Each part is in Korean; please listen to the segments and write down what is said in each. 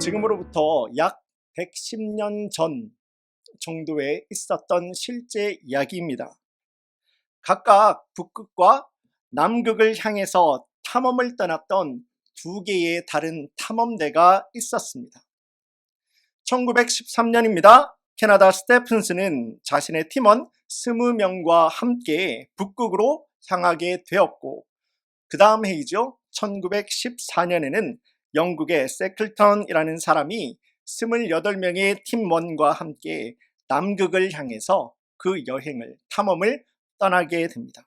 지금으로부터 약 110년 전 정도에 있었던 실제 이야기입니다. 각각 북극과 남극을 향해서 탐험을 떠났던 두 개의 다른 탐험대가 있었습니다. 1913년입니다. 캐나다 스테픈스는 자신의 팀원 20명과 함께 북극으로 향하게 되었고, 그 다음 해이죠. 1914년에는 영국의 세클턴이라는 사람이 28명의 팀원과 함께 남극을 향해서 그 여행을, 탐험을 떠나게 됩니다.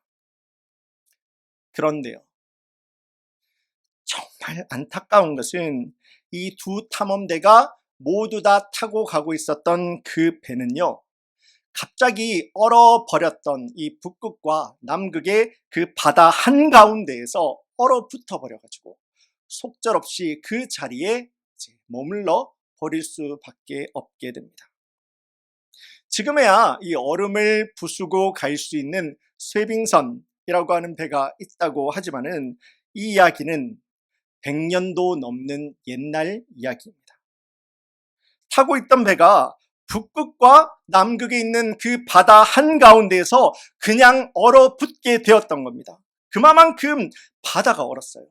그런데요, 정말 안타까운 것은 이 두 탐험대가 모두 다 타고 가고 있었던 그 배는요, 갑자기 얼어버렸던 이 북극과 남극의 그 바다 한가운데에서 얼어붙어 버려가지고 속절없이 그 자리에 머물러 버릴 수밖에 없게 됩니다. 지금에야 이 얼음을 부수고 갈 수 있는 쇠빙선이라고 하는 배가 있다고 하지만은 이 이야기는 100년도 넘는 옛날 이야기입니다. 타고 있던 배가 북극과 남극에 있는 그 바다 한가운데에서 그냥 얼어붙게 되었던 겁니다. 그만큼 바다가 얼었어요.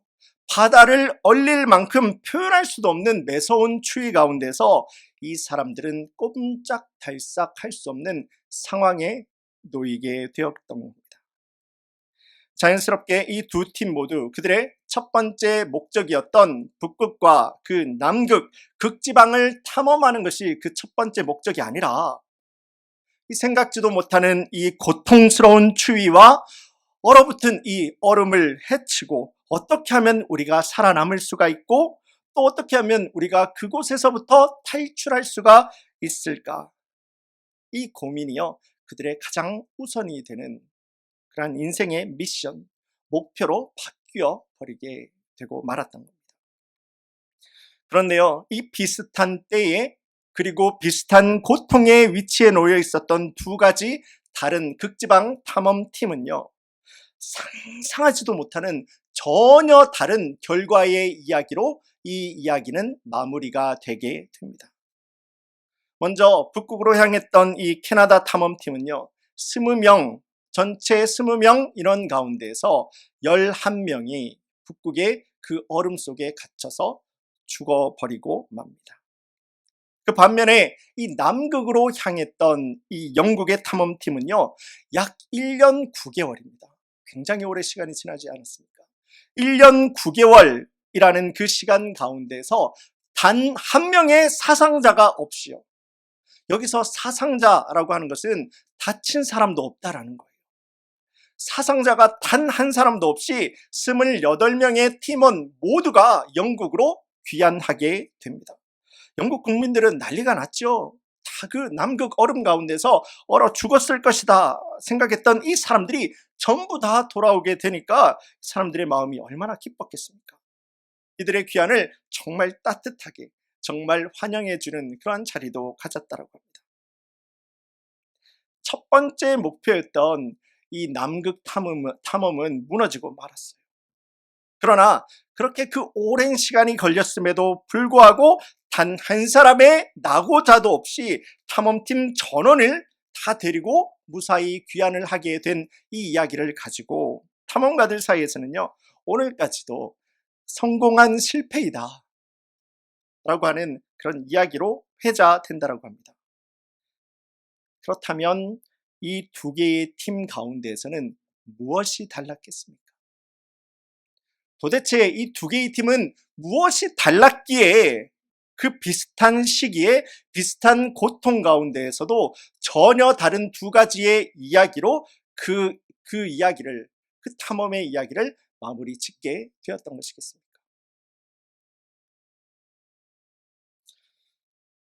바다를 얼릴 만큼 표현할 수도 없는 매서운 추위 가운데서 이 사람들은 꼼짝달싹 할 수 없는 상황에 놓이게 되었던 겁니다. 자연스럽게 이 두 팀 모두 그들의 첫 번째 목적이었던 북극과 그 남극, 극지방을 탐험하는 것이 그 첫 번째 목적이 아니라 이 생각지도 못하는 이 고통스러운 추위와 얼어붙은 이 얼음을 헤치고 어떻게 하면 우리가 살아남을 수가 있고 또 어떻게 하면 우리가 그곳에서부터 탈출할 수가 있을까? 이 고민이요, 그들의 가장 우선이 되는 그러한 인생의 미션, 목표로 바뀌어 버리게 되고 말았던 겁니다. 그런데요, 이 비슷한 때에 그리고 비슷한 고통의 위치에 놓여 있었던 두 가지 다른 극지방 탐험팀은요, 상상하지도 못하는 전혀 다른 결과의 이야기로 이 이야기는 마무리가 되게 됩니다. 먼저 북극으로 향했던 이 캐나다 탐험팀은요, 20명, 전체 20명 인원 가운데에서 11명이 북극의 그 얼음 속에 갇혀서 죽어버리고 맙니다. 그 반면에 이 남극으로 향했던 이 영국의 탐험팀은요, 약 1년 9개월입니다. 굉장히 오래 시간이 지나지 않았습니까? 1년 9개월이라는 그 시간 가운데서 단 한 명의 사상자가 없이요. 여기서 사상자라고 하는 것은 다친 사람도 없다라는 거예요. 사상자가 단 한 사람도 없이 28명의 팀원 모두가 영국으로 귀환하게 됩니다. 영국 국민들은 난리가 났죠. 다 그 남극 얼음 가운데서 얼어 죽었을 것이다 생각했던 이 사람들이 전부 다 돌아오게 되니까 사람들의 마음이 얼마나 기뻤겠습니까? 이들의 귀환을 정말 따뜻하게, 정말 환영해주는 그러한 자리도 가졌다라고 합니다. 첫 번째 목표였던 이 남극 탐험은 무너지고 말았어요. 그러나 그렇게 그 오랜 시간이 걸렸음에도 불구하고 단 한 사람의 낙오자도 없이 탐험팀 전원을 다 데리고 무사히 귀환을 하게 된 이 이야기를 가지고 탐험가들 사이에서는요, 오늘까지도 성공한 실패이다 라고 하는 그런 이야기로 회자된다라고 합니다. 그렇다면 이 두 개의 팀 가운데에서는 무엇이 달랐겠습니까? 도대체 이 두 개의 팀은 무엇이 달랐기에 그 비슷한 시기에 비슷한 고통 가운데에서도 전혀 다른 두 가지의 이야기로 그 이야기를, 그 탐험의 이야기를 마무리 짓게 되었던 것이겠습니까?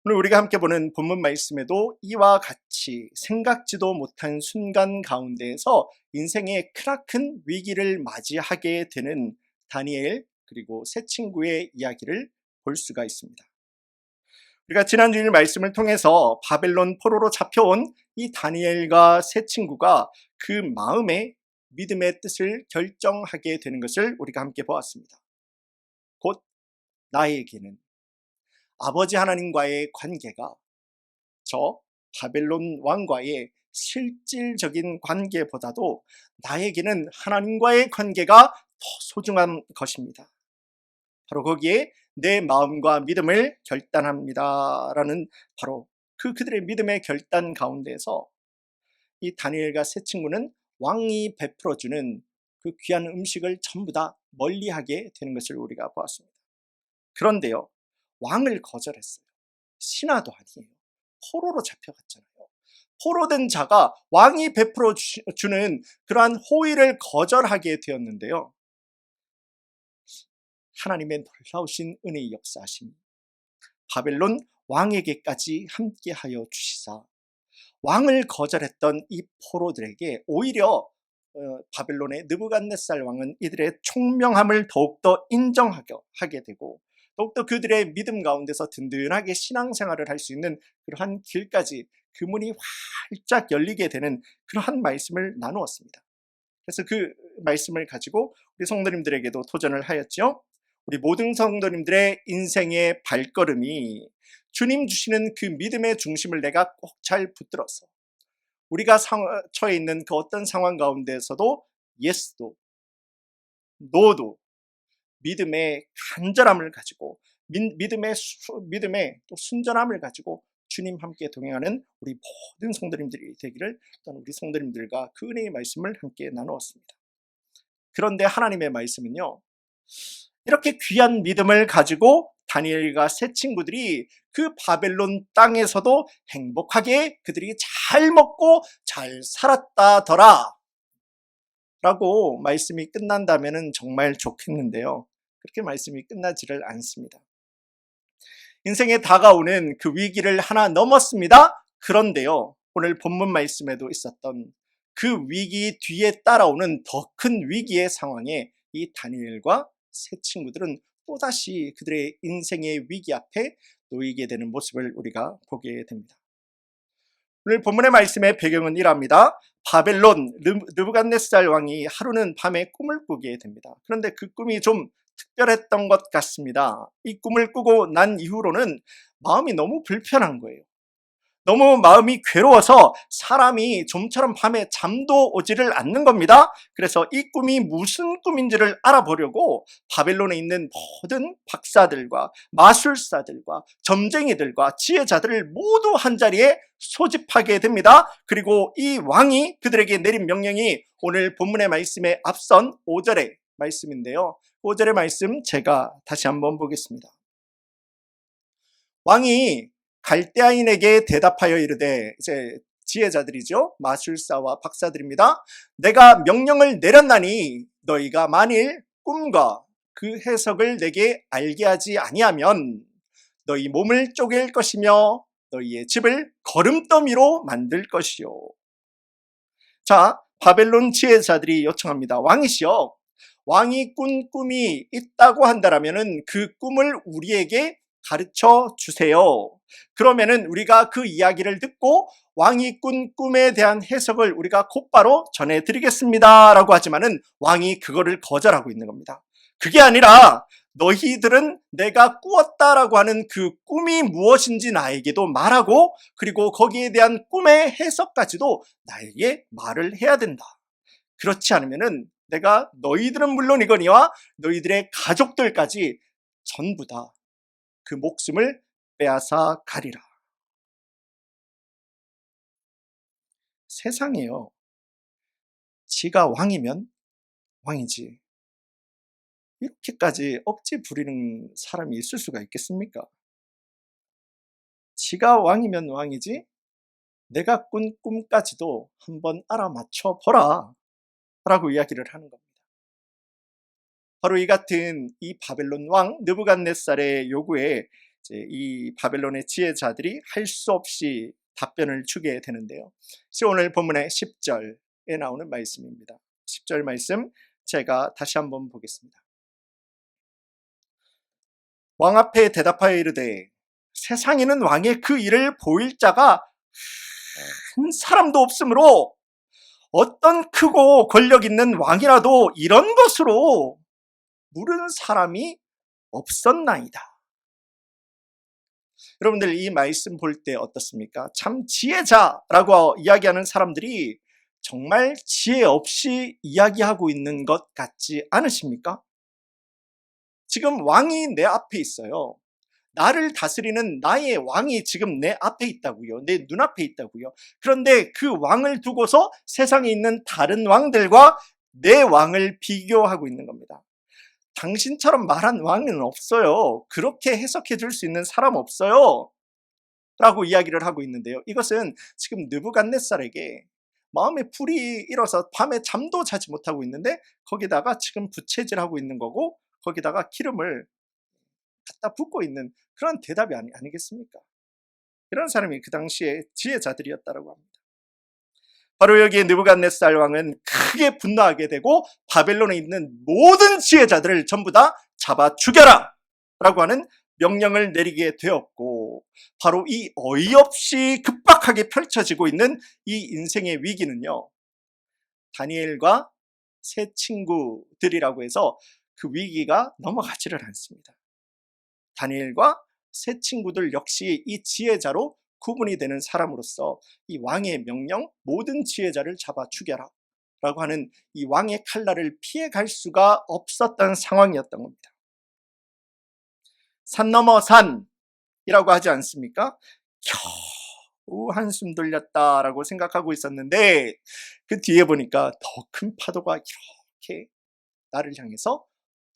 오늘 우리가 함께 보는 본문 말씀에도 이와 같이 생각지도 못한 순간 가운데에서 인생의 크나큰 위기를 맞이하게 되는 다니엘 그리고 세 친구의 이야기를 볼 수가 있습니다. 우리가 지난 주일 말씀을 통해서 바벨론 포로로 잡혀온 이 다니엘과 세 친구가 그 마음의 믿음의 뜻을 결정하게 되는 것을 우리가 함께 보았습니다. 곧 나에게는 아버지 하나님과의 관계가 저 바벨론 왕과의 실질적인 관계보다도 나에게는 하나님과의 관계가 더 소중한 것입니다. 바로 거기에 내 마음과 믿음을 결단합니다 라는 바로 그들의 믿음의 결단 가운데에서 이 다니엘과 세 친구는 왕이 베풀어주는 그 귀한 음식을 전부 다 멀리하게 되는 것을 우리가 보았습니다. 그런데요, 왕을 거절했어요. 신하도 아니에요. 포로로 잡혀갔잖아요. 포로된 자가 왕이 베풀어 주는 그러한 호의를 거절하게 되었는데요, 하나님의 놀라우신 은혜의 역사하심, 바벨론 왕에게까지 함께하여 주시사 왕을 거절했던 이 포로들에게 오히려 바벨론의 느부갓네살 왕은 이들의 총명함을 더욱더 인정하게 되고 더욱더 그들의 믿음 가운데서 든든하게 신앙생활을 할 수 있는 그러한 길까지 그 문이 활짝 열리게 되는 그러한 말씀을 나누었습니다. 그래서 그 말씀을 가지고 우리 성도님들에게도 도전을 하였죠. 우리 모든 성도님들의 인생의 발걸음이 주님 주시는 그 믿음의 중심을 내가 꼭 잘 붙들어서 우리가 처해 있는 그 어떤 상황 가운데에서도 예스도 노도 믿음의 간절함을 가지고 믿음의 또 순전함을 가지고 주님 함께 동행하는 우리 모든 성도님들이 되기를 또는 우리 성도님들과 그 은혜의 말씀을 함께 나누었습니다. 그런데 하나님의 말씀은요, 이렇게 귀한 믿음을 가지고 다니엘과 세 친구들이 그 바벨론 땅에서도 행복하게 그들이 잘 먹고 잘 살았다더라 라고 말씀이 끝난다면 정말 좋겠는데요, 그렇게 말씀이 끝나지를 않습니다. 인생에 다가오는 그 위기를 하나 넘었습니다. 그런데요, 오늘 본문 말씀에도 있었던 그 위기 뒤에 따라오는 더 큰 위기의 상황에 이 다니엘과 세 친구들은 또다시 그들의 인생의 위기 앞에 놓이게 되는 모습을 우리가 보게 됩니다. 오늘 본문의 말씀의 배경은 이러합니다. 바벨론 느부갓네살 왕이 하루는 밤에 꿈을 꾸게 됩니다. 그런데 그 꿈이 좀 특별했던 것 같습니다. 이 꿈을 꾸고 난 이후로는 마음이 너무 불편한 거예요. 너무 마음이 괴로워서 사람이 좀처럼 밤에 잠도 오지를 않는 겁니다. 그래서 이 꿈이 무슨 꿈인지를 알아보려고 바벨론에 있는 모든 박사들과 마술사들과 점쟁이들과 지혜자들을 모두 한자리에 소집하게 됩니다. 그리고 이 왕이 그들에게 내린 명령이 오늘 본문의 말씀에 앞선 5절의 말씀인데요, 5절의 말씀 제가 다시 한번 보겠습니다. 왕이 갈대아인에게 대답하여 이르되, 이제 지혜자들이죠, 마술사와 박사들입니다. 내가 명령을 내렸나니 너희가 만일 꿈과 그 해석을 내게 알게 하지 아니하면 너희 몸을 쪼갤 것이며 너희의 집을 거름더미로 만들 것이요. 자, 바벨론 지혜자들이 요청합니다. 왕이시여, 왕이 꾼 꿈이 있다고 한다라면은 그 꿈을 우리에게 가르쳐 주세요. 그러면은 우리가 그 이야기를 듣고 왕이 꾼 꿈에 대한 해석을 우리가 곧바로 전해드리겠습니다 라고 하지만은 왕이 그거를 거절하고 있는 겁니다. 그게 아니라 너희들은 내가 꾸었다라고 하는 그 꿈이 무엇인지 나에게도 말하고 그리고 거기에 대한 꿈의 해석까지도 나에게 말을 해야 된다. 그렇지 않으면은 내가 너희들은 물론이거니와 너희들의 가족들까지 전부 다 그 목숨을 빼앗아 가리라. 세상에요, 지가 왕이면 왕이지 이렇게까지 억지 부리는 사람이 있을 수가 있겠습니까? 지가 왕이면 왕이지 내가 꾼 꿈까지도 한번 알아맞혀 보라 라고 이야기를 하는 겁니다. 바로 이 같은 이 바벨론 왕 느부갓네살의 요구에 이 바벨론의 지혜자들이 할 수 없이 답변을 주게 되는데요, 오늘 본문의 10절에 나오는 말씀입니다. 10절 말씀 제가 다시 한번 보겠습니다. 왕 앞에 대답하여 이르되 세상에는 왕의 그 일을 보일 자가 한 사람도 없으므로 어떤 크고 권력 있는 왕이라도 이런 것으로 물은 사람이 없었나이다. 여러분들 이 말씀 볼 때 어떻습니까? 참 지혜자라고 이야기하는 사람들이 정말 지혜 없이 이야기하고 있는 것 같지 않으십니까? 지금 왕이 내 앞에 있어요. 나를 다스리는 나의 왕이 지금 내 앞에 있다고요. 내 눈앞에 있다고요. 그런데 그 왕을 두고서 세상에 있는 다른 왕들과 내 왕을 비교하고 있는 겁니다. 당신처럼 말한 왕은 없어요. 그렇게 해석해 줄 수 있는 사람 없어요. 라고 이야기를 하고 있는데요. 이것은 지금 느부갓네살에게 마음에 불이 일어서 밤에 잠도 자지 못하고 있는데 거기다가 지금 부채질하고 있는 거고 거기다가 기름을 갖다 붓고 있는 그런 대답이 아니겠습니까? 이런 사람이 그 당시에 지혜자들이었다고 합니다. 바로 여기에 느부갓네살 왕은 크게 분노하게 되고 바벨론에 있는 모든 지혜자들을 전부 다 잡아 죽여라! 라고 하는 명령을 내리게 되었고, 바로 이 어이없이 급박하게 펼쳐지고 있는 이 인생의 위기는요, 다니엘과 세 친구들이라고 해서 그 위기가 넘어가지를 않습니다. 다니엘과 세 친구들 역시 이 지혜자로 구분이 되는 사람으로서 이 왕의 명령, 모든 지혜자를 잡아 죽여라 라고 하는 이 왕의 칼날을 피해갈 수가 없었던 상황이었던 겁니다. 산 넘어 산이라고 하지 않습니까? 겨우 한숨 돌렸다라고 생각하고 있었는데 그 뒤에 보니까 더 큰 파도가 이렇게 나를 향해서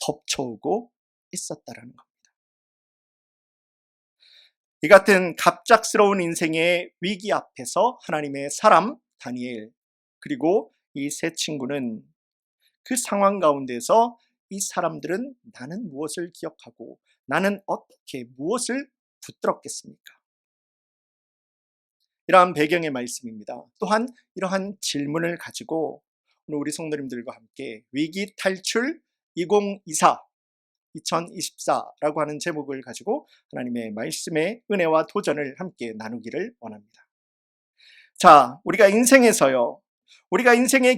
덮쳐오고 있었다라는 겁니다. 이 같은 갑작스러운 인생의 위기 앞에서 하나님의 사람 다니엘 그리고 이 세 친구는 그 상황 가운데서 이 사람들은 나는 무엇을 기억하고 나는 어떻게 무엇을 붙들었겠습니까? 이러한 배경의 말씀입니다. 또한 이러한 질문을 가지고 오늘 우리 성도님들과 함께 위기 탈출 2024라고 하는 제목을 가지고 하나님의 말씀의 은혜와 도전을 함께 나누기를 원합니다. 자, 우리가 인생의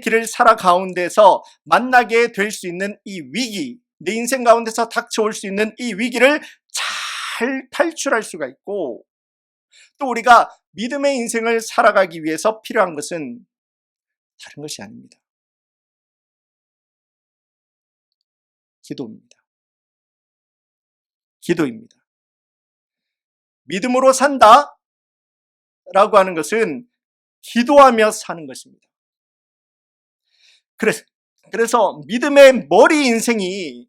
길을 살아 가운데서 만나게 될 수 있는 이 위기, 내 인생 가운데서 닥쳐올 수 있는 이 위기를 잘 탈출할 수가 있고, 또 우리가 믿음의 인생을 살아가기 위해서 필요한 것은 다른 것이 아닙니다. 기도입니다. 믿음으로 산다 라고 하는 것은 기도하며 사는 것입니다. 그래서 믿음의 머리 인생이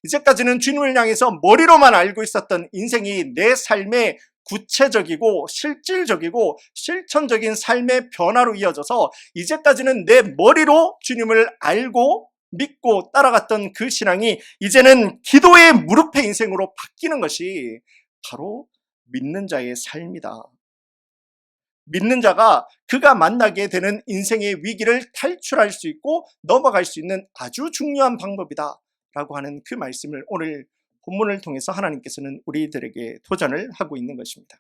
이제까지는 주님을 향해서 머리로만 알고 있었던 인생이 내 삶의 구체적이고 실질적이고 실천적인 삶의 변화로 이어져서 이제까지는 내 머리로 주님을 알고 믿고 따라갔던 그 신앙이 이제는 기도의 무릎의 인생으로 바뀌는 것이 바로 믿는 자의 삶이다. 믿는 자가 그가 만나게 되는 인생의 위기를 탈출할 수 있고 넘어갈 수 있는 아주 중요한 방법이다 라고 하는 그 말씀을 오늘 본문을 통해서 하나님께서는 우리들에게 도전을 하고 있는 것입니다.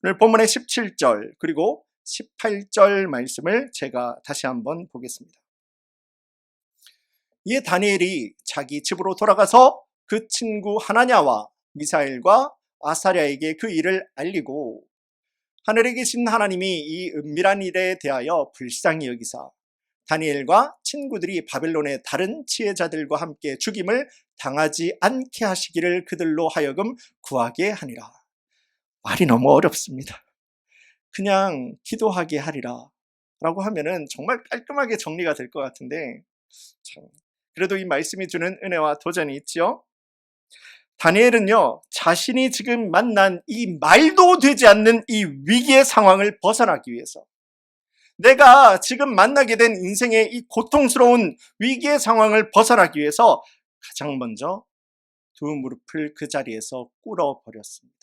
오늘 본문의 17절 그리고 18절 말씀을 제가 다시 한번 보겠습니다. 이에 다니엘이 자기 집으로 돌아가서 그 친구 하나냐와 미사엘과 아사랴에게 그 일을 알리고 하늘에 계신 하나님이 이 은밀한 일에 대하여 불쌍히 여기사 다니엘과 친구들이 바벨론의 다른 지혜자들과 함께 죽임을 당하지 않게 하시기를 그들로 하여금 구하게 하니라. 말이 너무 어렵습니다. 그냥 기도하게 하리라 라고 하면은 정말 깔끔하게 정리가 될 것 같은데 그래도 이 말씀이 주는 은혜와 도전이 있지요. 다니엘은요, 자신이 지금 만난 이 말도 되지 않는 이 위기의 상황을 벗어나기 위해서, 내가 지금 만나게 된 인생의 이 고통스러운 위기의 상황을 벗어나기 위해서 가장 먼저 두 무릎을 그 자리에서 꿇어버렸습니다.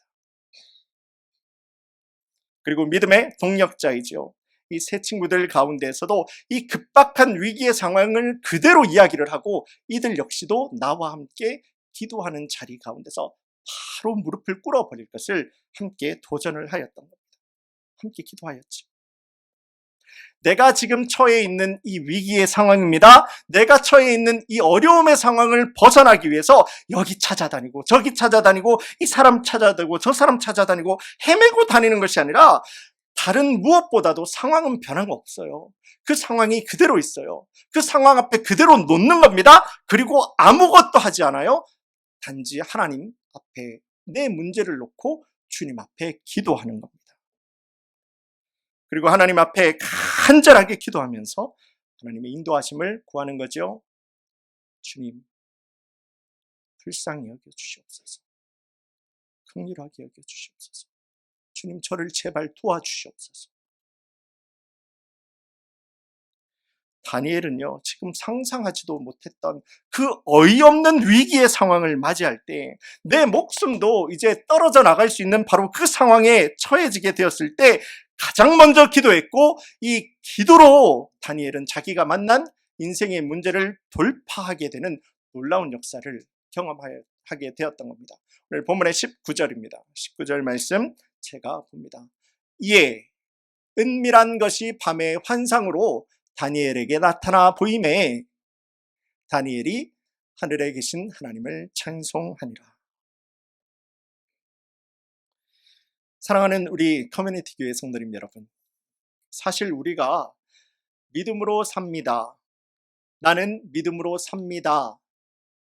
그리고 믿음의 동력자이죠. 이 세 친구들 가운데서도 이 급박한 위기의 상황을 그대로 이야기를 하고 이들 역시도 나와 함께 기도하는 자리 가운데서 바로 무릎을 꿇어버릴 것을 함께 도전을 하였던 겁니다. 함께 기도하였죠. 내가 지금 처해 있는 이 위기의 상황입니다. 내가 처해 있는 이 어려움의 상황을 벗어나기 위해서 여기 찾아다니고 저기 찾아다니고 이 사람 찾아다니고 저 사람 찾아다니고 헤매고 다니는 것이 아니라 다른 무엇보다도 상황은 변한 거 없어요. 그 상황이 그대로 있어요. 그 상황 앞에 그대로 놓는 겁니다. 그리고 아무것도 하지 않아요. 단지 하나님 앞에 내 문제를 놓고 주님 앞에 기도하는 겁니다. 그리고 하나님 앞에 간절하게 기도하면서 하나님의 인도하심을 구하는 거죠. 주님, 불쌍히 여겨주시옵소서. 긍휼하게 여겨주시옵소서. 주님, 저를 제발 도와주시옵소서. 다니엘은요, 지금 상상하지도 못했던 그 어이없는 위기의 상황을 맞이할 때 내 목숨도 이제 떨어져 나갈 수 있는 바로 그 상황에 처해지게 되었을 때 가장 먼저 기도했고, 이 기도로 다니엘은 자기가 만난 인생의 문제를 돌파하게 되는 놀라운 역사를 경험하게 되었던 겁니다. 오늘 본문의 19절입니다. 19절 말씀 제가 봅니다. 이에 은밀한 것이 밤의 환상으로 다니엘에게 나타나 보임에 다니엘이 하늘에 계신 하나님을 찬송하니라. 사랑하는 우리 커뮤니티 교회 성도님 여러분, 사실 우리가 믿음으로 삽니다, 나는 믿음으로 삽니다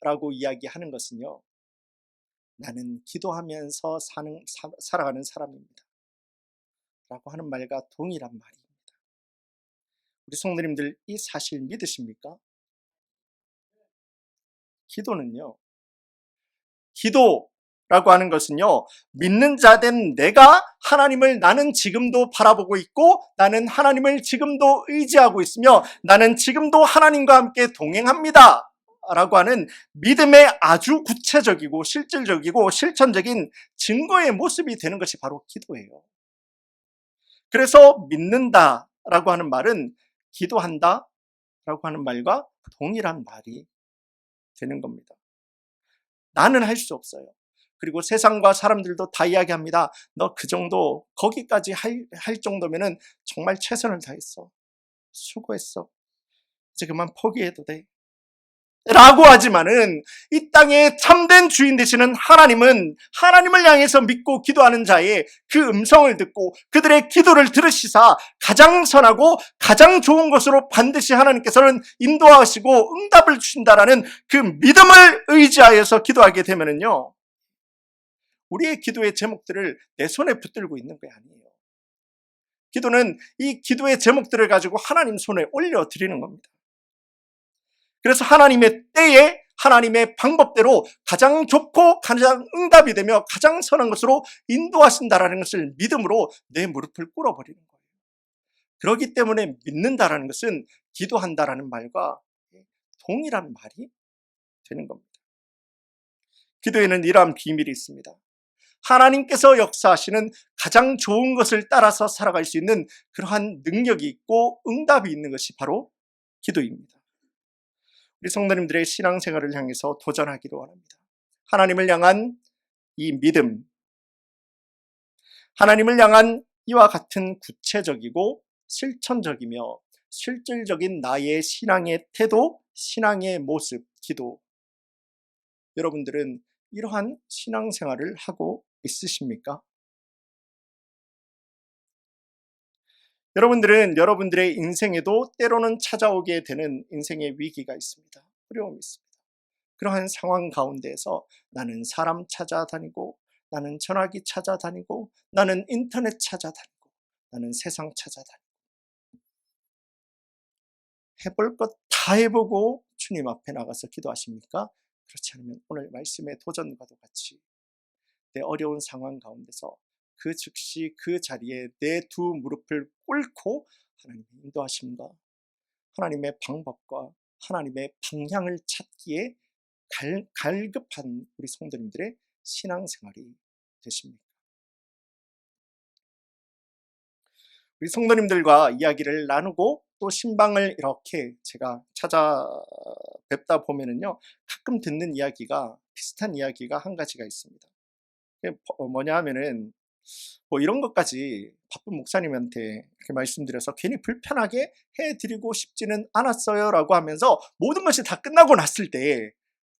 라고 이야기하는 것은요, 나는 기도하면서 살아가는 사람입니다 라고 하는 말과 동일한 말입니다. 우리 성도님들, 이 사실 믿으십니까? 기도라고 하는 것은요, 믿는 자 된 내가 하나님을 나는 지금도 바라보고 있고, 나는 하나님을 지금도 의지하고 있으며, 나는 지금도 하나님과 함께 동행합니다 라고 하는 믿음의 아주 구체적이고 실질적이고 실천적인 증거의 모습이 되는 것이 바로 기도예요. 그래서 믿는다 라고 하는 말은 기도한다 라고 하는 말과 동일한 말이 되는 겁니다. 나는 할 수 없어요. 그리고 세상과 사람들도 다 이야기합니다. 너 그 정도, 거기까지 할 정도면은 정말 최선을 다했어. 수고했어. 이제 그만 포기해도 돼. 라고 하지만은 이 땅의 참된 주인 되시는 하나님은 하나님을 향해서 믿고 기도하는 자의 그 음성을 듣고 그들의 기도를 들으시사 가장 선하고 가장 좋은 것으로 반드시 하나님께서는 인도하시고 응답을 주신다라는 그 믿음을 의지하여서 기도하게 되면은요, 우리의 기도의 제목들을 내 손에 붙들고 있는 게 아니에요. 기도는 이 기도의 제목들을 가지고 하나님 손에 올려드리는 겁니다. 그래서 하나님의 때에 하나님의 방법대로 가장 좋고 가장 응답이 되며 가장 선한 것으로 인도하신다라는 것을 믿음으로 내 무릎을 꿇어버리는 거예요. 그렇기 때문에 믿는다라는 것은 기도한다라는 말과 동일한 말이 되는 겁니다. 기도에는 이러한 비밀이 있습니다. 하나님께서 역사하시는 가장 좋은 것을 따라서 살아갈 수 있는 그러한 능력이 있고 응답이 있는 것이 바로 기도입니다. 우리 성도님들의 신앙생활을 향해서 도전하기를 원합니다. 하나님을 향한 이 믿음, 하나님을 향한 이와 같은 구체적이고 실천적이며 실질적인 나의 신앙의 태도, 신앙의 모습, 기도, 여러분들은 이러한 신앙생활을 하고 있으십니까? 여러분들은 여러분들의 인생에도 때로는 찾아오게 되는 인생의 위기가 있습니다. 어려움이 있습니다. 그러한 상황 가운데에서 나는 사람 찾아다니고, 나는 전화기 찾아다니고, 나는 인터넷 찾아다니고, 나는 세상 찾아다니고, 해볼 것 다 해보고 주님 앞에 나가서 기도하십니까? 그렇지 않으면 오늘 말씀의 도전과도 같이 내 어려운 상황 가운데서 그 즉시 그 자리에 내 두 무릎을 꿇고 하나님의 인도하심과 하나님의 방법과 하나님의 방향을 찾기에 갈급한 우리 성도님들의 신앙생활이 되십니까? 우리 성도님들과 이야기를 나누고 또 신방을 이렇게 제가 찾아뵙다 보면은요, 가끔 듣는 이야기가 비슷한 이야기가 한 가지가 있습니다. 그게 뭐냐 하면은 뭐 이런 것까지 바쁜 목사님한테 이렇게 말씀드려서 괜히 불편하게 해드리고 싶지는 않았어요 라고 하면서 모든 것이 다 끝나고 났을 때,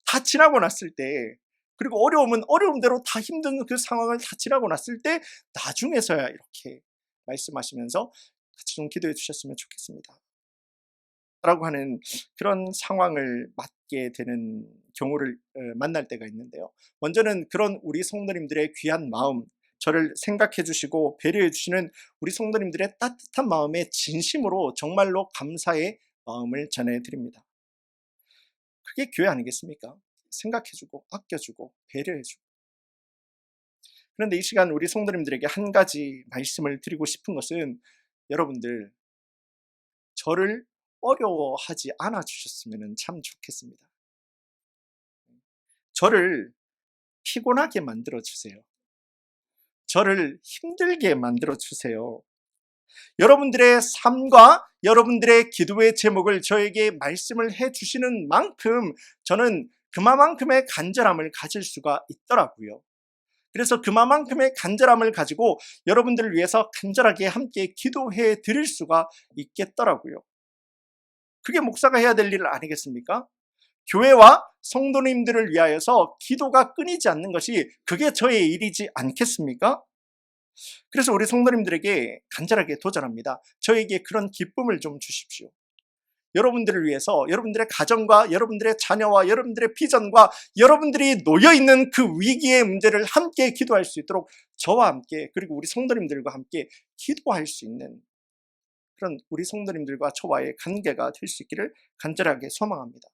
다 지나고 났을 때, 그리고 어려움은 어려움대로 다 힘든 그 상황을 다 지나고 났을 때 나중에서야 이렇게 말씀하시면서 같이 좀 기도해 주셨으면 좋겠습니다 라고 하는 그런 상황을 맞게 되는 경우를 만날 때가 있는데요. 먼저는 그런 우리 성도님들의 귀한 마음, 저를 생각해 주시고 배려해 주시는 우리 성도님들의 따뜻한 마음에 진심으로 정말로 감사의 마음을 전해드립니다. 그게 교회 아니겠습니까? 생각해주고 아껴주고 배려해주고. 그런데 이 시간 우리 성도님들에게 한 가지 말씀을 드리고 싶은 것은, 여러분들 저를 어려워하지 않아 주셨으면 참 좋겠습니다. 저를 피곤하게 만들어 주세요. 저를 힘들게 만들어 주세요. 여러분들의 삶과 여러분들의 기도의 제목을 저에게 말씀을 해 주시는 만큼 저는 그만큼의 간절함을 가질 수가 있더라고요. 그래서 그만큼의 간절함을 가지고 여러분들을 위해서 간절하게 함께 기도해 드릴 수가 있겠더라고요. 그게 목사가 해야 될 일 아니겠습니까? 교회와 성도님들을 위하여서 기도가 끊이지 않는 것이 그게 저의 일이지 않겠습니까? 그래서 우리 성도님들에게 간절하게 도전합니다. 저에게 그런 기쁨을 좀 주십시오. 여러분들을 위해서 여러분들의 가정과 여러분들의 자녀와 여러분들의 비전과 여러분들이 놓여있는 그 위기의 문제를 함께 기도할 수 있도록 저와 함께, 그리고 우리 성도님들과 함께 기도할 수 있는 그런 우리 성도님들과 저와의 관계가 될 수 있기를 간절하게 소망합니다.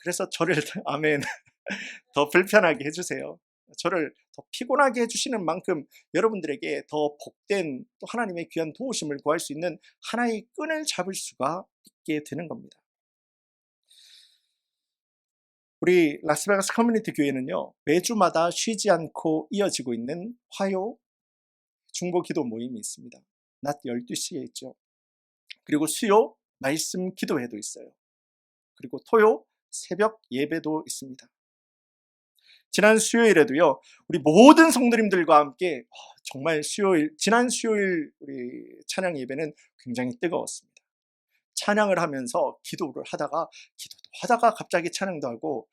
그래서 저를 아멘 더 불편하게 해주세요. 저를 더 피곤하게 해주시는 만큼 여러분들에게 더 복된 또 하나님의 귀한 도우심을 구할 수 있는 하나의 끈을 잡을 수가 있게 되는 겁니다. 우리 라스베가스 커뮤니티 교회는요, 매주마다 쉬지 않고 이어지고 있는 화요 중보 기도 모임이 있습니다. 낮 12시에 있죠. 그리고 수요 말씀 기도회도 있어요. 그리고 토요 새벽 예배도 있습니다. 지난 수요일에도요, 우리 모든 성도님들과 함께 정말 지난 수요일 우리 찬양 예배는 굉장히 뜨거웠습니다. 찬양을 하면서 기도도 하다가 갑자기 찬양도 하고,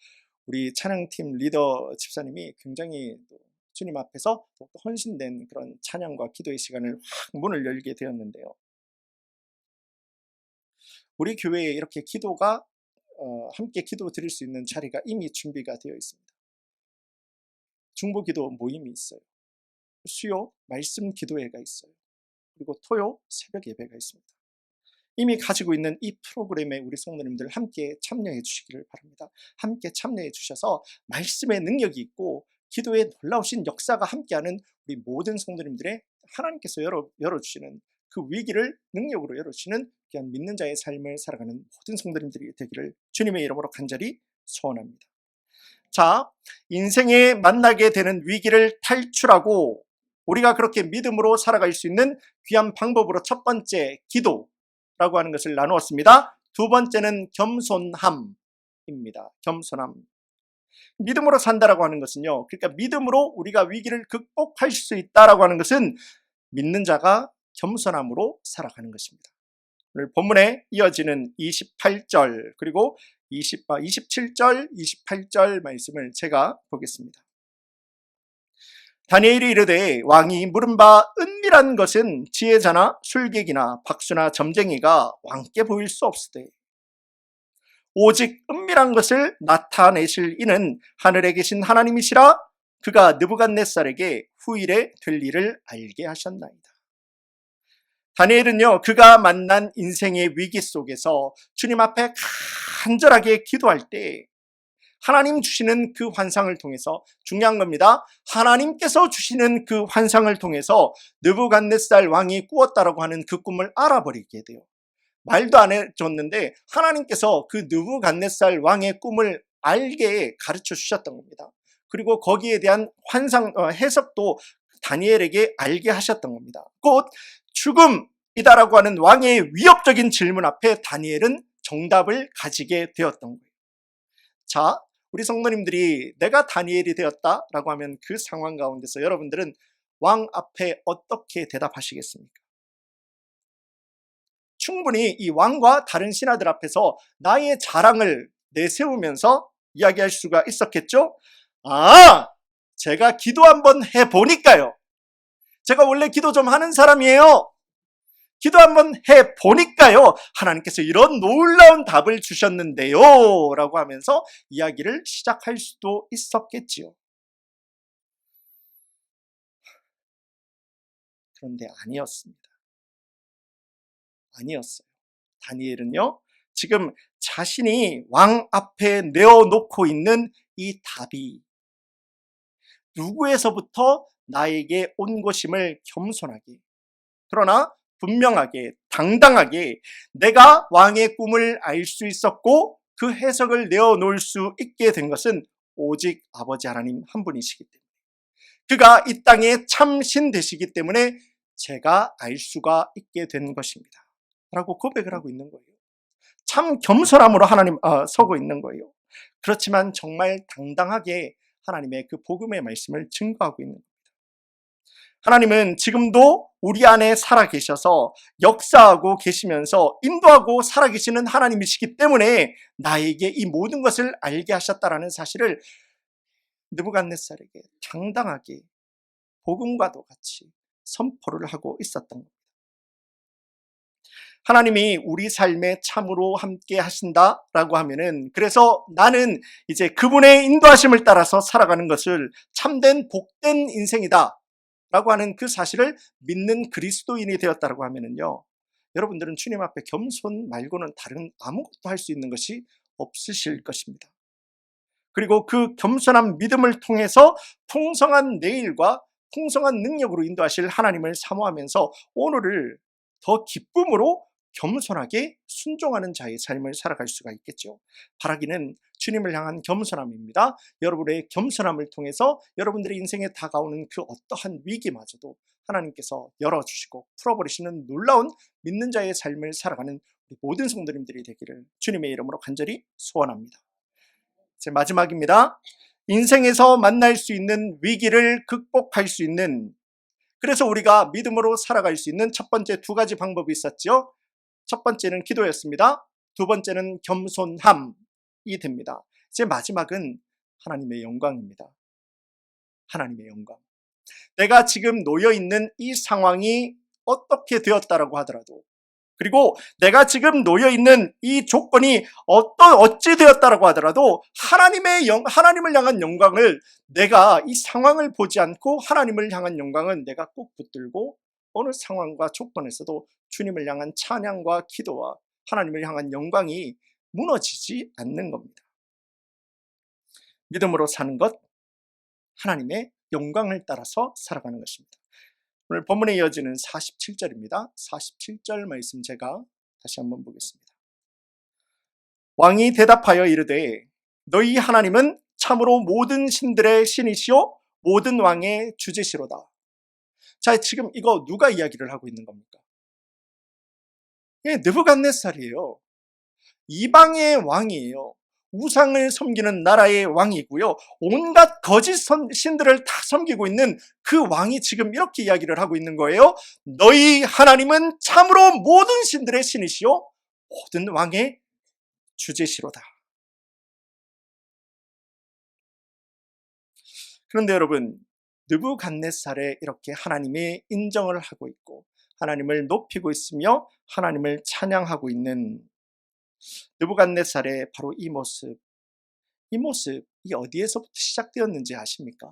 우리 찬양팀 리더 집사님이 굉장히 또 주님 앞에서 또 헌신된 그런 찬양과 기도의 시간을 확 문을 열게 되었는데요. 우리 교회에 이렇게 기도가 함께 기도 드릴 수 있는 자리가 이미 준비가 되어 있습니다. 중보기도 모임이 있어요. 수요 말씀 기도회가 있어요. 그리고 토요 새벽 예배가 있습니다. 이미 가지고 있는 이 프로그램에 우리 성도님들 함께 참여해 주시기를 바랍니다. 함께 참여해 주셔서 말씀의 능력이 있고 기도에 놀라우신 역사가 함께하는 우리 모든 성도님들의 하나님께서 열어주시는 그 위기를 능력으로 열어주시는 귀한 믿는 자의 삶을 살아가는 모든 성도님들이 되기를 주님의 이름으로 간절히 소원합니다. 자, 인생에 만나게 되는 위기를 탈출하고 우리가 그렇게 믿음으로 살아갈 수 있는 귀한 방법으로 첫 번째 기도라고 하는 것을 나누었습니다. 두 번째는 겸손함입니다. 겸손함. 믿음으로 산다라고 하는 것은요, 그러니까 믿음으로 우리가 위기를 극복할 수 있다라고 하는 것은 믿는 자가 겸손함으로 살아가는 것입니다. 오늘 본문에 이어지는 28절 그리고 27절, 28절 말씀을 제가 보겠습니다. 다니엘이 이르되 왕이 물은 바 은밀한 것은 지혜자나 술객이나 박수나 점쟁이가 왕께 보일 수 없으되 오직 은밀한 것을 나타내실 이는 하늘에 계신 하나님이시라. 그가 느부갓네살에게 후일에 될 일을 알게 하셨나이다. 다니엘은요, 그가 만난 인생의 위기 속에서 주님 앞에 간절하게 기도할 때 하나님 주시는 그 환상을 통해서, 중요한 겁니다. 하나님께서 주시는 그 환상을 통해서 느부갓네살 왕이 꾸었다라고 하는 그 꿈을 알아버리게 돼요. 말도 안 해줬는데 하나님께서 그 느부갓네살 왕의 꿈을 알게 가르쳐 주셨던 겁니다. 그리고 거기에 대한 해석도 다니엘에게 알게 하셨던 겁니다. 곧 죽음이다라고 하는 왕의 위협적인 질문 앞에 다니엘은 정답을 가지게 되었던 거예요. 자, 우리 성도님들이 내가 다니엘이 되었다라고 하면 그 상황 가운데서 여러분들은 왕 앞에 어떻게 대답하시겠습니까? 충분히 이 왕과 다른 신하들 앞에서 나의 자랑을 내세우면서 이야기할 수가 있었겠죠? 아, 제가 기도 한번 해보니까요. 제가 원래 기도 좀 하는 사람이에요. 기도 한번 해보니까요. 하나님께서 이런 놀라운 답을 주셨는데요. 라고 하면서 이야기를 시작할 수도 있었겠지요. 그런데 아니었습니다. 아니었어요. 다니엘은요, 지금 자신이 왕 앞에 내어놓고 있는 이 답이 누구에서부터 나에게 온 것임을 겸손하게, 그러나 분명하게, 당당하게 내가 왕의 꿈을 알 수 있었고 그 해석을 내어놓을 수 있게 된 것은 오직 아버지 하나님 한 분이시기 때문에, 그가 이 땅에 참신 되시기 때문에 제가 알 수가 있게 된 것입니다 라고 고백을 하고 있는 거예요. 참 겸손함으로 하나님 서고 있는 거예요. 그렇지만 정말 당당하게 하나님의 그 복음의 말씀을 증거하고 있는 거예요. 하나님은 지금도 우리 안에 살아계셔서 역사하고 계시면서 인도하고 살아계시는 하나님이시기 때문에 나에게 이 모든 것을 알게 하셨다라는 사실을 느부갓네살에게 당당하게 복음과도 같이 선포를 하고 있었던 겁니다. 하나님이 우리 삶에 참으로 함께 하신다라고 하면은, 그래서 나는 이제 그분의 인도하심을 따라서 살아가는 것을 참된 복된 인생이다 라고 하는 그 사실을 믿는 그리스도인이 되었다고 하면은요, 여러분들은 주님 앞에 겸손 말고는 다른 아무것도 할 수 있는 것이 없으실 것입니다. 그리고 그 겸손한 믿음을 통해서 풍성한 내일과 풍성한 능력으로 인도하실 하나님을 사모하면서 오늘을 더 기쁨으로 겸손하게 순종하는 자의 삶을 살아갈 수가 있겠죠. 바라기는 주님을 향한 겸손함입니다. 여러분의 겸손함을 통해서 여러분들의 인생에 다가오는 그 어떠한 위기마저도 하나님께서 열어주시고 풀어버리시는 놀라운 믿는 자의 삶을 살아가는 우리 모든 성도님들이 되기를 주님의 이름으로 간절히 소원합니다. 제 마지막입니다. 인생에서 만날 수 있는 위기를 극복할 수 있는, 그래서 우리가 믿음으로 살아갈 수 있는 첫 번째 두 가지 방법이 있었죠. 첫 번째는 기도였습니다. 두 번째는 겸손함이 됩니다. 제 마지막은 하나님의 영광입니다. 하나님의 영광. 내가 지금 놓여있는 이 상황이 어떻게 되었다라고 하더라도, 그리고 내가 지금 놓여있는 이 조건이 어찌 되었다라고 하더라도 하나님을 향한 영광을, 내가 이 상황을 보지 않고 하나님을 향한 영광은 내가 꼭 붙들고 어느 상황과 조건에서도 주님을 향한 찬양과 기도와 하나님을 향한 영광이 무너지지 않는 겁니다. 믿음으로 사는 것, 하나님의 영광을 따라서 살아가는 것입니다. 오늘 본문에 이어지는 47절입니다. 47절 말씀 제가 다시 한번 보겠습니다. 왕이 대답하여 이르되 너희 하나님은 참으로 모든 신들의 신이시요 모든 왕의 주제시로다. 자, 지금 이거 누가 이야기를 하고 있는 겁니까? 예, 느부갓네살이에요. 이방의 왕이에요. 우상을 섬기는 나라의 왕이고요. 온갖 거짓 신들을 다 섬기고 있는 그 왕이 지금 이렇게 이야기를 하고 있는 거예요. 너희 하나님은 참으로 모든 신들의 신이시요 모든 왕의 주제시로다. 그런데 여러분, 느부갓네살에 이렇게 하나님의 인정을 하고 있고 하나님을 높이고 있으며 하나님을 찬양하고 있는 느부갓네살의 바로 이 모습이 어디에서부터 시작되었는지 아십니까?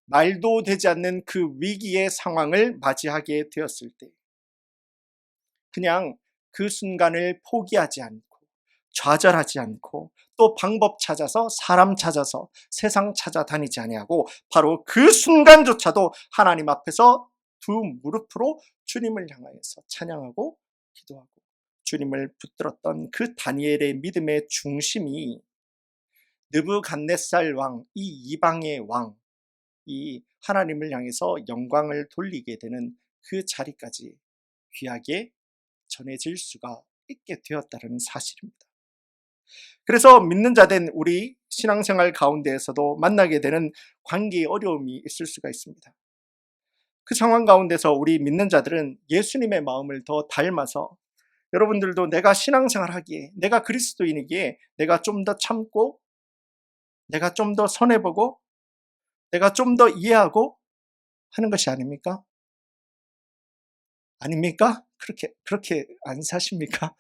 말도 되지 않는 그 위기의 상황을 맞이하게 되었을 때 그냥 그 순간을 포기하지 않고 좌절하지 않고 또 방법 찾아서 사람 찾아서 세상 찾아다니지 아니하고 바로 그 순간조차도 하나님 앞에서 두 무릎으로 주님을 향하여서 찬양하고 기도하고 주님을 붙들었던 그 다니엘의 믿음의 중심이 느부갓네살 왕, 이 이방의 왕, 이 하나님을 향해서 영광을 돌리게 되는 그 자리까지 귀하게 전해질 수가 있게 되었다는 사실입니다. 그래서 믿는 자 된 우리 신앙생활 가운데에서도 만나게 되는 관계의 어려움이 있을 수가 있습니다. 그 상황 가운데서 우리 믿는 자들은 예수님의 마음을 더 닮아서 여러분들도 내가 신앙생활 하기에, 내가 그리스도인이기에 내가 좀 더 참고, 내가 좀 더 선해보고, 내가 좀 더 이해하고 하는 것이 아닙니까? 아닙니까? 그렇게 안 사십니까?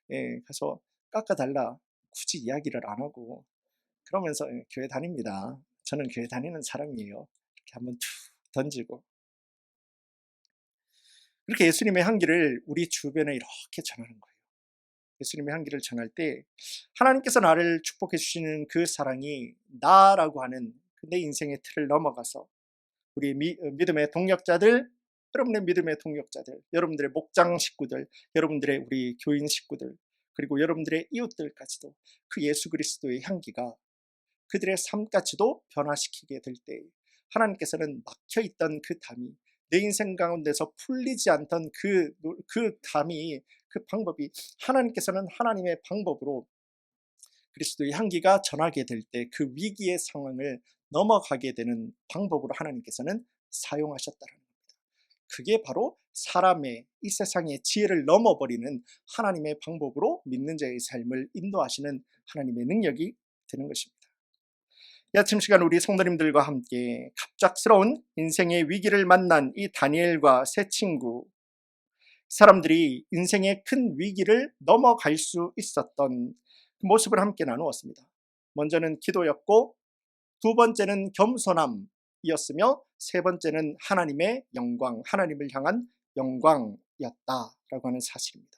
예, 가서 깎아달라. 굳이 이야기를 안 하고, 그러면서 교회 다닙니다. 저는 교회 다니는 사람이에요. 이렇게 한번 툭 던지고. 그렇게 예수님의 향기를 우리 주변에 이렇게 전하는 거예요. 예수님의 향기를 전할 때 하나님께서 나를 축복해 주시는 그 사랑이 나라고 하는 내 인생의 틀을 넘어가서 우리 믿음의 동역자들, 여러분의 믿음의 동역자들, 여러분들의 목장 식구들, 여러분들의 우리 교인 식구들, 그리고 여러분들의 이웃들까지도 그 예수 그리스도의 향기가 그들의 삶까지도 변화시키게 될 때 하나님께서는 막혀있던 그 담이, 내 인생 가운데서 풀리지 않던 그 담이, 그 방법이 하나님께서는 하나님의 방법으로 그리스도의 향기가 전하게 될 때 그 위기의 상황을 넘어가게 되는 방법으로 하나님께서는 사용하셨다는 겁니다. 그게 바로 사람의, 이 세상의 지혜를 넘어버리는 하나님의 방법으로 믿는 자의 삶을 인도하시는 하나님의 능력이 되는 것입니다. 이 아침 시간 우리 성도님들과 함께 갑작스러운 인생의 위기를 만난 이 다니엘과 세 친구, 사람들이 인생의 큰 위기를 넘어갈 수 있었던 그 모습을 함께 나누었습니다. 먼저는 기도였고, 두 번째는 겸손함이었으며, 세 번째는 하나님의 영광, 하나님을 향한 영광이었다라고 하는 사실입니다.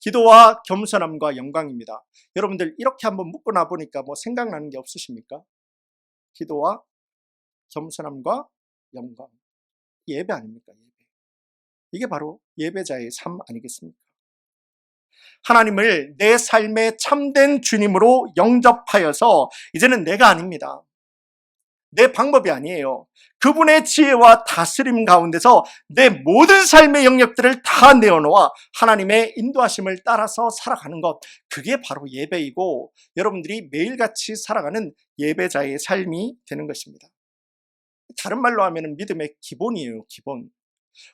기도와 겸손함과 영광입니다. 여러분들 이렇게 한번 묻고 나보니까 뭐 생각나는 게 없으십니까? 기도와 겸손함과 영광. 예배 아닙니까? 예배. 이게 바로 예배자의 삶 아니겠습니까? 하나님을 내 삶의 참된 주님으로 영접하여서 이제는 내가 아닙니다. 내 방법이 아니에요. 그분의 지혜와 다스림 가운데서 내 모든 삶의 영역들을 다 내어놓아 하나님의 인도하심을 따라서 살아가는 것, 그게 바로 예배이고 여러분들이 매일같이 살아가는 예배자의 삶이 되는 것입니다. 다른 말로 하면 믿음의 기본이에요. 기본.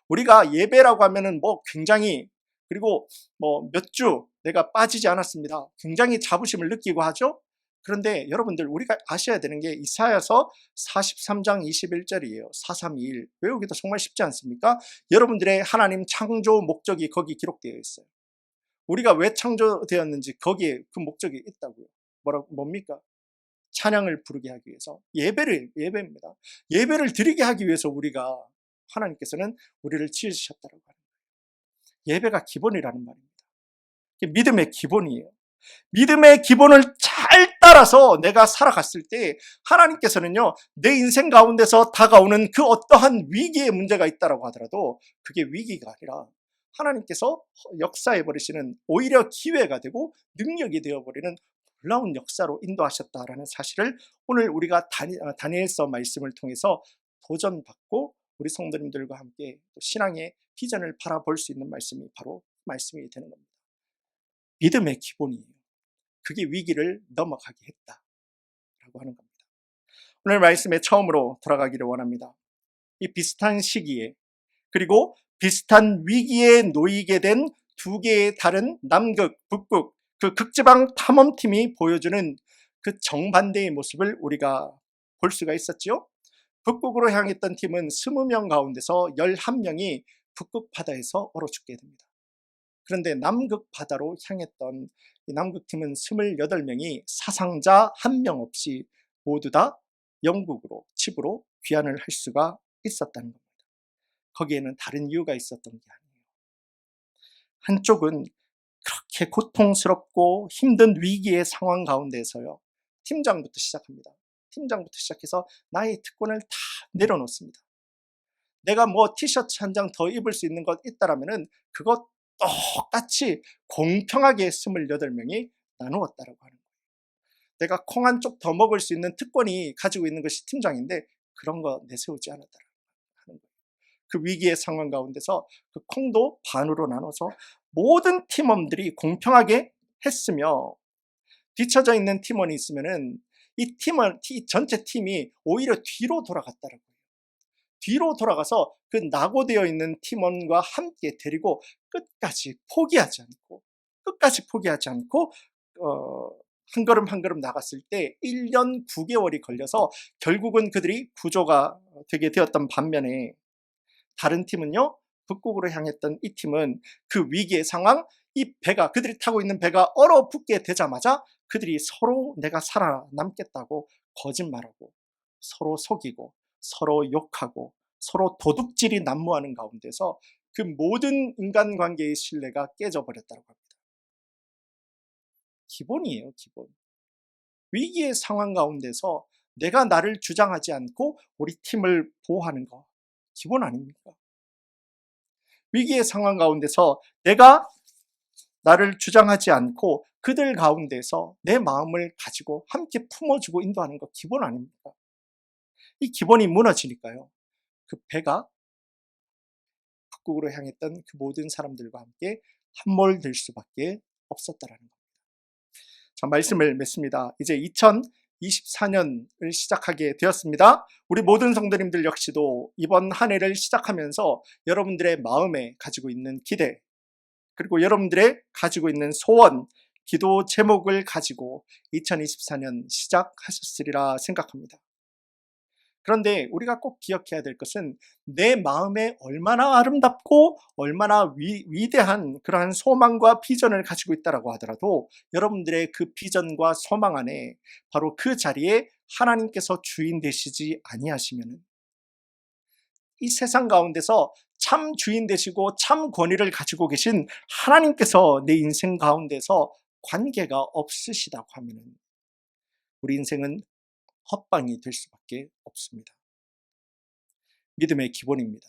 우리가 예배라고 하면은 뭐 굉장히, 그리고 뭐 몇 주 내가 빠지지 않았습니다, 굉장히 자부심을 느끼고 하죠. 그런데 여러분들 우리가 아셔야 되는 게 이사야서 43장 21절이에요. 431 외우기도 정말 쉽지 않습니까? 여러분들의 하나님 창조 목적이 거기 기록되어 있어요. 우리가 왜 창조되었는지 거기에 그 목적이 있다고요. 뭡니까? 찬양을 부르게 하기 위해서, 예배입니다. 예배를 드리게 하기 위해서 우리가, 하나님께서는 우리를 지으셨다고 하는 거예요. 예배가 기본이라는 말입니다. 이게 믿음의 기본이에요. 믿음의 기본을 잘 따라서 내가 살아갔을 때 하나님께서는요, 내 인생 가운데서 다가오는 그 어떠한 위기의 문제가 있다라고 하더라도 그게 위기가 아니라 하나님께서 역사해버리시는 오히려 기회가 되고 능력이 되어버리는 놀라운 역사로 인도하셨다라는 사실을 오늘 우리가 다니엘서 말씀을 통해서 도전받고 우리 성도님들과 함께 신앙의 비전을 바라볼 수 있는 말씀이 바로 말씀이 되는 겁니다. 믿음의 기본이에요. 그게 위기를 넘어가게 했다라고 하는 겁니다. 오늘 말씀에 처음으로 돌아가기를 원합니다. 이 비슷한 시기에, 그리고 비슷한 위기에 놓이게 된 두 개의 다른 남극, 북극, 그 극지방 탐험팀이 보여주는 그 정반대의 모습을 우리가 볼 수가 있었죠. 북극으로 향했던 팀은 20명 가운데서 11명이 북극 바다에서 얼어 죽게 됩니다. 그런데 남극 바다로 향했던 이 남극팀은 28명이 사상자 1명 없이 모두 다 영국으로, 집으로 귀환을 할 수가 있었다는 겁니다. 거기에는 다른 이유가 있었던 게 아니에요. 한쪽은 그렇게 고통스럽고 힘든 위기의 상황 가운데서요, 팀장부터 시작합니다. 팀장부터 시작해서 나의 특권을 다 내려놓습니다. 내가 뭐 티셔츠 한 장 더 입을 수 있는 것 있다라면은 그것 똑같이 공평하게 28명이 나누었다라고 하는 거예요. 내가 콩 한 쪽 더 먹을 수 있는 특권이 가지고 있는 것이 팀장인데 그런 거 내세우지 않았다라는 거예요. 그 위기의 상황 가운데서 그 콩도 반으로 나눠서 모든 팀원들이 공평하게 했으며 뒤처져 있는 팀원이 있으면은 이 전체 팀이 오히려 뒤로 돌아갔다라고 해요. 뒤로 돌아가서 그 낙오되어 있는 팀원과 함께 데리고 끝까지 포기하지 않고 한 걸음 한 걸음 나갔을 때 1년 9개월이 걸려서 결국은 그들이 구조가 되게 되었던 반면에 다른 팀은요, 북극으로 향했던 이 팀은 그 위기의 상황, 그들이 타고 있는 배가 얼어붙게 되자마자 그들이 서로 내가 살아남겠다고 거짓말하고 서로 속이고 서로 욕하고 서로 도둑질이 난무하는 가운데서 그 모든 인간관계의 신뢰가 깨져버렸다고 합니다. 기본이에요, 기본. 위기의 상황 가운데서 내가 나를 주장하지 않고 우리 팀을 보호하는 거 기본 아닙니까? 위기의 상황 가운데서 내가 나를 주장하지 않고 그들 가운데서 내 마음을 가지고 함께 품어주고 인도하는 거 기본 아닙니까? 이 기본이 무너지니까요, 그 배가 북극으로 향했던 그 모든 사람들과 함께 함몰될 수밖에 없었다라는 겁니다. 자, 말씀을 맺습니다. 이제 2024년을 시작하게 되었습니다. 우리 모든 성도님들 역시도 이번 한 해를 시작하면서 여러분들의 마음에 가지고 있는 기대, 그리고 여러분들의 가지고 있는 소원, 기도 제목을 가지고 2024년 시작하셨으리라 생각합니다. 그런데 우리가 꼭 기억해야 될 것은 내 마음에 얼마나 아름답고 얼마나 위대한 그러한 소망과 비전을 가지고 있다라고 하더라도 여러분들의 그 비전과 소망 안에 바로 그 자리에 하나님께서 주인 되시지 아니하시면 이 세상 가운데서 참 주인 되시고 참 권위를 가지고 계신 하나님께서 내 인생 가운데서 관계가 없으시다고 하면 우리 인생은 헛방이 될 수밖에 없습니다. 믿음의 기본입니다.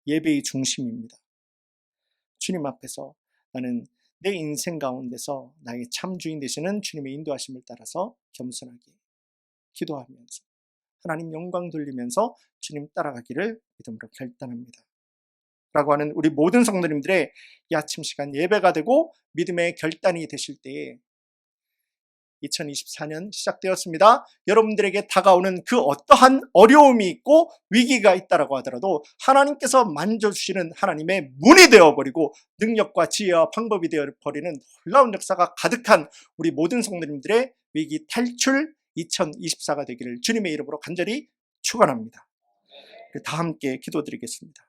예배의 중심입니다. 주님 앞에서 나는 내 인생 가운데서 나의 참 주인 되시는 주님의 인도하심을 따라서 겸손하게 기도하면서 하나님 영광 돌리면서 주님 따라가기를 믿음으로 결단합니다. 라고 하는 우리 모든 성도님들의 이 아침 시간 예배가 되고 믿음의 결단이 되실 때에 2024년 시작되었습니다. 여러분들에게 다가오는 그 어떠한 어려움이 있고 위기가 있다라고 하더라도 하나님께서 만져주시는 하나님의 문이 되어버리고 능력과 지혜와 방법이 되어버리는 놀라운 역사가 가득한 우리 모든 성도님들의 위기 탈출 2024가 되기를 주님의 이름으로 간절히 축원합니다. 다 함께 기도드리겠습니다.